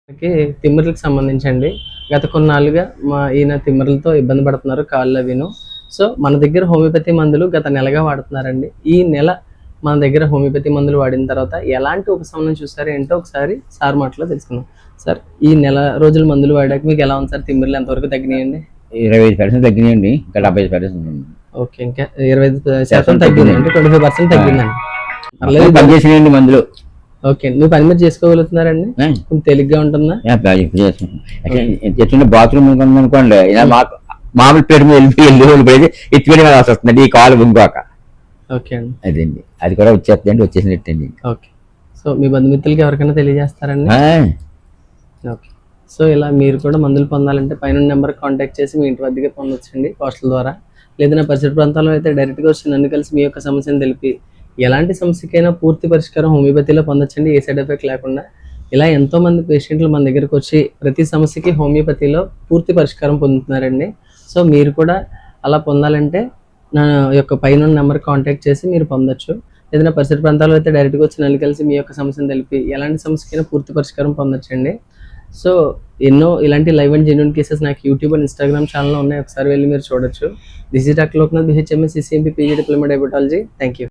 మనకి తిమ్మిర్లకు సంబంధించండి గత కొన్నాళ్ళుగా ఈయన తిమ్మిర్లతో ఇబ్బంది పడుతున్నారు కాళ్ళు అవిను. సో మన దగ్గర హోమియోపతి మందులు గత నెలగా వాడుతున్నారండి. ఈ నెల మన దగ్గర హోమియోపతి మందులు వాడిన తర్వాత ఎలాంటి ఉపశమనం చూసారు ఏంటో ఒకసారి సార్ మాటలో తెలుసుకుందాం. సార్ ఈ నెల రోజులు మందులు వాడాక మీకు ఎలా ఉంది సార్? తిమ్మిర్లు ఎంతవరకు తగ్గినాయండి? 25% తగ్గినాయండి. ఇంకా 75% ఉంది. ఓకే, ఇంకా 25% తగ్గిందండి. 25% తగ్గిందండి. పనిచేసినాయండి మందులు. ఓకే, నువ్వు పని మీద చేసుకోగలుగుతున్నారండి? కొంచెం తేలిగ్గా ఉంటుందా? ఎట్లా బాత్రూమ్ అనుకోండి, మామూలు పేరు మీద వెళ్ళి ఎత్తిపెట్టి వస్తుంది ఈ కాలు ఉంగాక. ఓకే అండి, అదండి, అది కూడా వచ్చేస్తుందండి, వచ్చేసినట్టండి. ఓకే, సో మీ బంధుమిత్రులకి ఎవరికైనా తెలియజేస్తారండి? ఓకే, సో ఇలా మీరు కూడా మందులు పొందాలంటే పైన నెంబర్ కాంటాక్ట్ చేసి మీ ఇంటి వద్దకే పొందొచ్చండి పోస్టల్ ద్వారా. లేదా నా పరిసర ప్రాంతాల్లో అయితే డైరెక్ట్గా వచ్చి నన్ను కలిసి మీ యొక్క సమస్యను తెలిపి ఎలాంటి సమస్యకైనా పూర్తి పరిష్కారం హోమియోపతిలో పొందొచ్చండి, ఏ సైడ్ ఎఫెక్ట్ లేకుండా. ఇలా ఎంతోమంది పేషెంట్లు మన దగ్గరకు వచ్చి ప్రతి సమస్యకి హోమియోపతిలో పూర్తి పరిష్కారం పొందుతున్నారండి. సో మీరు కూడా అలా పొందాలంటే నా యొక్క పైన నెంబర్ కాంటాక్ట్ చేసి మీరు పొందొచ్చు. ఏదైనా పరిసర ప్రాంతాల్లో అయితే డైరెక్ట్గా వచ్చి నన్ను కలిసి మీ యొక్క సమస్యను తెలిపి ఎలాంటి సమస్యకైనా పూర్తి పరిష్కారం పొందొచ్చండి. సో ఎన్నో ఇలాంటి లైవ్ అండ్ జెన్యూన్ కేసెస్ నాకు యూట్యూబ్ అండ్ ఇన్స్టాగ్రామ్ ఛానల్లో ఉన్నాయి, ఒకసారి వెళ్ళి మీరు చూడొచ్చు. This is doctor Loknath, BHMS, CCMP, PG Diploma Diabetology. Thank you.